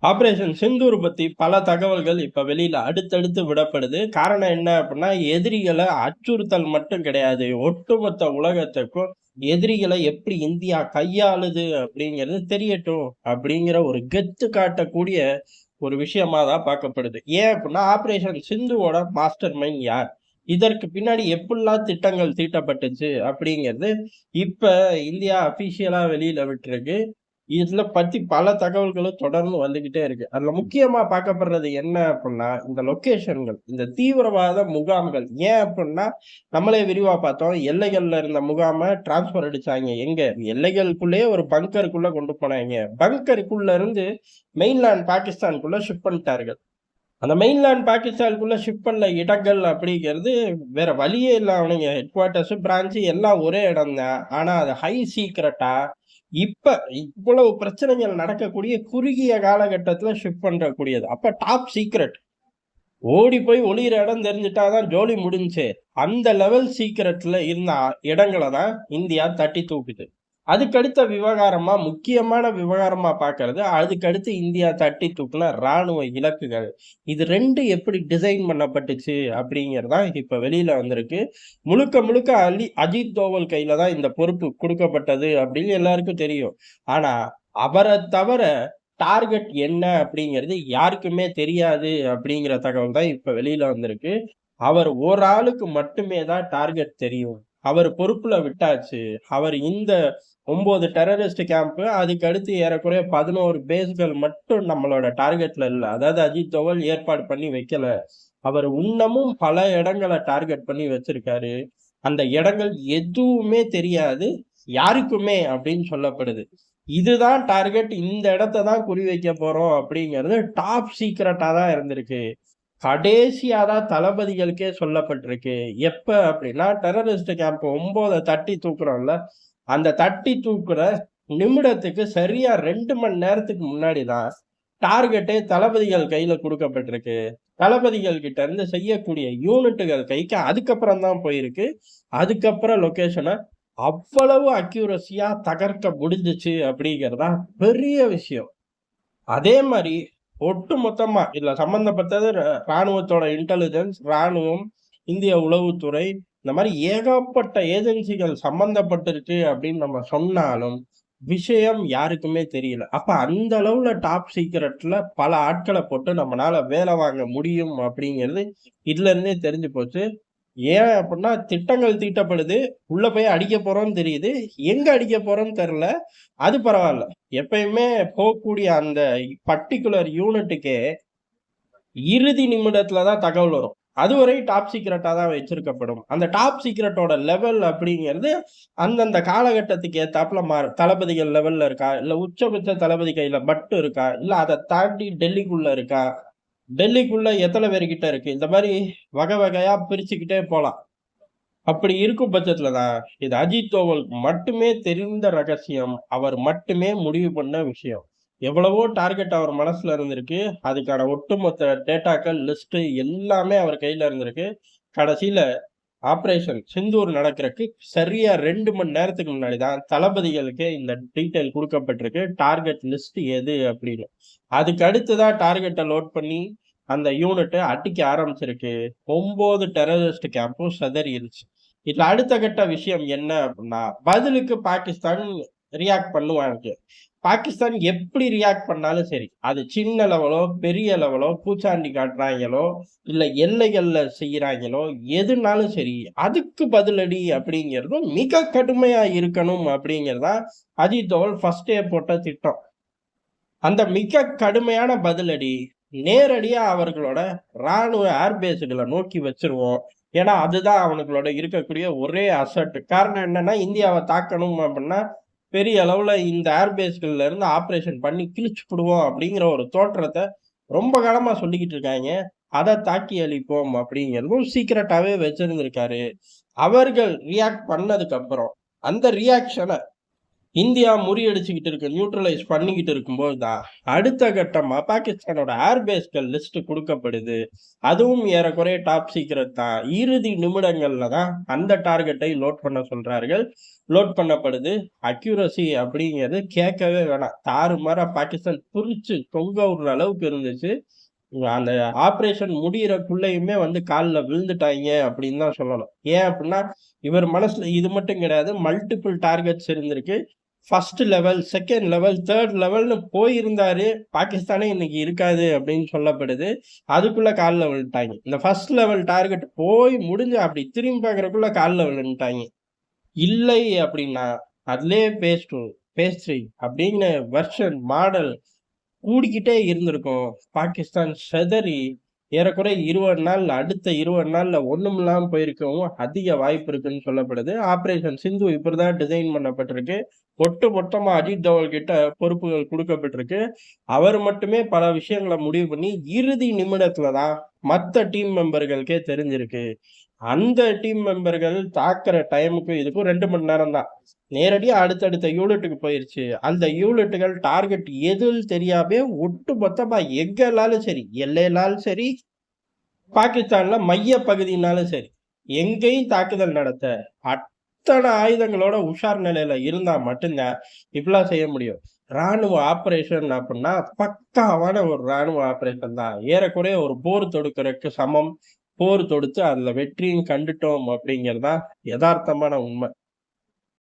Operation Sindoor பத்தி பல தகவல்கள் இப்ப வெளியில அடுத்தடுத்து விடப்படுது. காரணம் என்ன அப்படின்னா, எதிரிகள அச்சுறுத்தல் மட்டும் கிடையாது. ஒட்டுமொத்த உலகத்துக்கும் எதிரிகள எப்படி இந்தியா கையாளுது அப்படிங்கிறது தெரியட்டும் அப்படிங்கிற ஒரு கெத்து காட்டக்கூடிய ஒரு விஷயமா தான் பார்க்கப்படுது. ஏன் அப்படின்னா, ஆபரேஷன் சிந்துவோட மாஸ்டர் மைண்ட் யார்? இதற்கு பின்னாடி எப்படிலாம் திட்டங்கள் தீட்டப்பட்டுச்சு அப்படிங்கிறது இப்ப இந்தியா அபிஷியலா வெளியில விட்டிருக்கு. இதுல பத்தி பல தகவல்களும் தொடர்ந்து வந்துகிட்டே இருக்கு. அதுல முக்கியமா பார்க்கப்படுறது என்ன அப்புட்ன்னா, இந்த லொகேஷன்கள். இந்த தீவிரவாத முகாம்கள். ஏன் அப்புட்ன்னா, நம்மளே விரிவா பார்த்தோம். எல்லைகள்ல இருந்த முகாம டிரான்ஸ்பர் அடிச்சாய்ங்க. எங்க? எல்லைகளுக்குள்ளேயே ஒரு பங்கருக்குள்ள கொண்டு போனாய்ங்க. பங்கருக்குள்ள இருந்து மெயின்லேண்ட் பாகிஸ்தானுக்குள்ள ஷிப்ட் பண்ணிட்டார்கள். அந்த மெயின்லேண்ட் பாகிஸ்தானுக்குள்ள ஷிப்ட் பண்ண இடங்கள் அப்படிங்கிறது வேற வழியே இல்ல. அவனுங்க ஹெட் குவார்ட்டர்ஸ், பிரான்ச் எல்லாம் ஒரே இடம் தான். ஆனா அது ஹை சீக்ரெட்டா இப்ப இவ்வளவு பிரச்சனைகள் நடக்கக்கூடிய குறுகிய காலகட்டத்துல ஷிஃப்ட் பண்றக்கூடியது. அப்ப டாப் சீக்ரெட். ஓடி போய் ஒளியிற இடம் தெரிஞ்சுட்டா தான் ஜோலி முடிஞ்சுச்சு. அந்த லெவல் சீக்ரெட்ல இருந்த இடங்கள தான் இந்தியா தட்டி தூக்குது. அதுக்கடுத்த விவகாரமா, முக்கியமான விவகாரமா பார்க்கறது, அதுக்கடுத்து இந்தியா தட்டி தூக்குன ராணுவ இலக்குகள். இது 2 எப்படி டிசைன் பண்ணப்பட்டுச்சு அப்படிங்கிறது தான் இப்ப வெளியில வந்திருக்கு. முழுக்க முழுக்க அஜித் தோவல் கையில தான் இந்த பொறுப்பு குடுக்கப்பட்டது அப்படின்னு எல்லாருக்கும் தெரியும். ஆனா, அவரத் தவிர டார்கெட் என்ன அப்படிங்கிறது யாருக்குமே தெரியாது அப்படிங்கிற தகவல் தான் இப்ப வெளியில வந்திருக்கு. அவர் ஒரு ஆளுக்கு மட்டுமே தான் டார்கெட் தெரியும். அவர் பொறுப்புல விட்டாச்சு. அவர் இந்த 9 டெரரிஸ்ட் கேம்ப் அதுக்கு அடுத்து ஏறக்குறைய 11 பேஸ்கள் மட்டும் நம்மளோட டார்கெட்ல இல்ல. அதாவது அஜித் தோவல் ஏற்பாடு பண்ணி வைக்கல. அவர் இன்னமும் பல இடங்கள டார்கெட் பண்ணி வச்சிருக்காரு. அந்த இடங்கள் எதுவுமே தெரியாது. யாருக்குமே அப்படின்னு சொல்லப்படுது. இதுதான் டார்கெட். இந்த இடத்த தான் குறி வைக்க போறோம் அப்படிங்கிறது டாப் சீக்ரெட்டா தான் இருந்திருக்கு. கடைசியா தான் தளபதிகளுக்கே சொல்லப்பட்டிருக்கு. எப்ப அப்படின்னா, டெரரிஸ்ட் கேம்ப் 9 தட்டி தூக்குறோம்ல, அந்த தட்டி தூக்குற நிமிடத்துக்கு சரியா 2 மணி நேரத்துக்கு முன்னாடி தான் டார்கெட்டே தளபதிகள் கையில குடுக்கப்பட்டிருக்கு. தளபதிகள் கிட்ட இருந்து செய்யக்கூடிய யூனிட்டுகள் கைக்கு அதுக்கப்புறம் தான் போயிருக்கு. அதுக்கப்புறம் லொகேஷன அவ்வளவு அக்யூரசியா தகர்க்க முடிஞ்சுச்சு அப்படிங்கிறது தான் பெரிய விஷயம். அதே மாரி ஒட்டு மொத்தமா இதுல சம்பந்தப்பட்டது ராணுவத்தோட இன்டெலிஜென்ஸ், ராணுவம், இந்திய உளவுத்துறை இந்த மாரி ஏகப்பட்ட ஏஜென்சிகள் சம்பந்தப்பட்டிருக்கு அப்படின்னு நம்ம சொன்னாலும், விஷயம் யாருக்குமே தெரியல. அப்ப அந்த அளவுல டாப் சீக்ரெட்ல பல ஆட்கள போட்டு நம்மனால வேலை வாங்க முடியும் அப்படிங்கிறது இதுல இருந்தே தெரிஞ்சு போச்சு. ஏன் அப்புட்ன்னா, திட்டங்கள் தீட்டப்படுது. உள்ள போய் அடிக்க போறோம்னு தெரியுது. எங்க அடிக்க போறோம்னு தெரியல. அது பரவால்ல. எப்பயுமே போக்கூடிய அந்த பர்ட்டிகுலர் யூனிட்டுக்கே இறுதி நிமிடத்துல தான் தகவல் வரும். அதுவரை டாப் சீக்ரெட்டா தான் வச்சிருக்கப்படும். அந்த டாப் சீக்ரெட்டோட லெவல் அப்படிங்கிறது அந்தந்த காலகட்டத்துக்கு ஏத்தாப்புல மாறும். தளபதிகள் லெவல்ல இருக்கா? இல்ல உச்சபட்ச தளபதி கையில மட்டும் இருக்கா? இல்ல அத தாண்டி டெல்லிக்குள்ள இருக்கா? டெல்லிக்குள்ள எத்தன பேர்கிட்ட இருக்கு? இந்த மாரி வகை வகையா பிரிச்சுக்கிட்டே போலாம். அப்படி இருக்கும் பட்சத்துல தான், இது அஜித் தோவலுக்கு மட்டுமே தெரிந்த ரகசியம். அவர் மட்டுமே முடிவு பண்ண விஷயம். எவ்வளவோ டார்கெட் அவர் மனசுல இருந்திருக்கு. அதுக்கான ஒட்டுமொத்த டேட்டாக்கள், லிஸ்ட் எல்லாமே அவர் கையில இருந்திருக்கு. கடைசியில ஆப்பரேஷன் சிந்தூர் நடக்கிறதுக்கு சரியா 2 மணி நேரத்துக்கு முன்னாடி தான் தளபதிகளுக்கே இந்த டீட்டெயில் குடுக்கப்பட்டிருக்கு. டார்கெட் லிஸ்ட் எது அப்படின்னு. அதுக்கு அடுத்து தான் டார்கெட்ட லோட் பண்ணி அந்த யூனிட்ட அடிக்க ஆரம்பிச்சிருக்கு. 9 டெரரிஸ்ட் கேம்பும் சிதறிருச்சு. இதுல அடுத்த கட்ட விஷயம் என்ன அப்படின்னா, பதிலுக்கு பாகிஸ்தான் ரியாக்ட் பண்ணுவாங்க. பாகிஸ்தான் எப்படி ரியாக்ட் பண்ணாலும் சரி, அது சின்ன லெவலோ, பெரிய லெவலோ, பூச்சாண்டி காட்டுறாய்ங்களோ, இல்ல எல்லைகள்ல செய்றாய்ங்களோ, எதுனாலும் சரி, அதுக்கு பதிலடி அப்படிங்கிறதும் மிக கடுமையா இருக்கணும் அப்படிங்கிறது தான் அஜித் தோவல் ஃபர்ஸ்ட்டே போட்ட திட்டம். அந்த மிக கடுமையான பதிலடி நேரடியா அவர்களோட ராணுவ ஏர்பேஸ்கள நோக்கி வச்சுருவோம். ஏன்னா, அதுதான் அவனுங்களோட இருக்கக்கூடிய ஒரே அசட். காரணம் என்னன்னா, இந்தியாவ தாக்கணும் அப்படின்னா, பெரிய அளவுல இந்த ஏர்பேஸ்கள்ல இருந்து ஆப்பரேஷன் பண்ணி கிழிச்சுப்புடுவோம் அப்படிங்கிற ஒரு தோற்றத்த ரொம்ப காலமா சொல்லிக்கிட்டு இருக்காய்ங்க. அத தாக்கி அழிப்போம் அப்படிங்கிறதும் சீக்ரெட்டாவே வச்சிருந்திருக்காரு. அவர்கள் ரியாக்ட் பண்ணதுக்கு அப்புறம், அந்த ரியாக்ஷன இந்தியா முறியடிச்சுக்கிட்டு இருக்கு, நியூட்ரலைஸ் பண்ணிக்கிட்டு இருக்கும்போது தான் அடுத்த கட்டமா பாகிஸ்தானோட ஏர்பேஸ்கள் லிஸ்ட் குடுக்கப்படுது. அதுவும் ஏறக்குறைய டாப் சீக்ரெட் தான். இறுதி நிமிடங்கள்ல தான் அந்த டார்கெட்டை லோட் பண்ண சொல்றார்கள். லோட் பண்ணப்படுது. அக்யூரசி அப்படிங்கிறது கேட்கவே வேணாம். தாறுமாறா பாகிஸ்தான் துரிச்சு தொங்க விடுற அளவுக்கு இருந்துச்சு. அந்த ஆப்பரேஷன் முடியறக்குள்ளயுமே வந்து கால்ல விழுந்துட்டாய்ங்க அப்படின்னு தான் சொல்லணும். ஏன் அப்படின்னா, இவர் மனசுல இது மட்டும் கிடையாது. மல்டிபிள் டார்கெட்ஸ் இருந்திருக்கு. 1 லெவல், 2ண்ட் லெவல், 3ர்ட் லெவல்னு போயிருந்தாரு. பாகிஸ்தானே இன்னைக்கு இருக்காது அப்படின்னு சொல்லப்படுது. அதுக்குள்ள கால்ல விழுந்துட்டாய்ங்க. இந்த 1 லெவல் டார்கெட் போய் முடிஞ்சு அப்படி திரும்பி பார்க்கறதுக்குள்ள கால்ல விழுந்துட்டாய்ங்க. இல்லை அப்படின்னா, அதிலேயே பேஸ் 2, பேஸ் 3 அப்படின்னு வெர்ஷன், மாடல் கூடிக்கிட்டே இருந்திருக்கும். பாகிஸ்தான் சிதறி ஏறக்குறைய 20 நாள்ல, அடுத்த 20 நாள்ல ஒண்ணுமில்லாம போயிருக்கவும் அதிக வாய்ப்பு இருக்குன்னு சொல்லப்படுது. ஆப்பரேஷன் சிந்து இப்படிதான் டிசைன் பண்ணப்பட்டிருக்கு. ஒட்டு மொத்தமா அஜித் தோவல் கிட்ட பொறுப்புகள் குடுக்கப்பட்டிருக்கு. அவர் மட்டுமே பல விஷயங்கள முடிவு பண்ணி, இறுதி நிமிடத்துல தான் மத்த டீம் மெம்பர்களுக்கே தெரிஞ்சிருக்கு. அந்த டீம் மெம்பர்கள் தாக்குற டைமுக்கும் இதுக்கும் 2 மணி நேரம் தான். நேரடியா அடுத்தடுத்த யூனிட்டுக்கு போயிருச்சு. அந்த யூனிட்டுகள் டார்கெட் எதுன்னு தெரியாமயே ஒட்டு மொத்தமா எங்கனாலும் சரி, எல்லைனாலும் சரி, பாகிஸ்தான்ல மைய பகுதினாலும் சரி, எங்கேயும் தாக்குதல் நடத்த அத்தனை ஆயுதங்களோட உஷார் நிலையில இருந்தா மட்டும்தான் இப்படிலாம் செய்ய முடியும். ராணுவ ஆப்பரேஷன் அப்படின்னா பக்காவான ஒரு ராணுவ ஆப்பரேஷன் தான். ஏறக்குறைய ஒரு போர் தொடுக்கறதுக்கு சமம். போர் தொடுத்து அதுல வெற்றியும் கண்டுட்டோம் அப்படிங்கிறது தான் யதார்த்தமான உண்மை.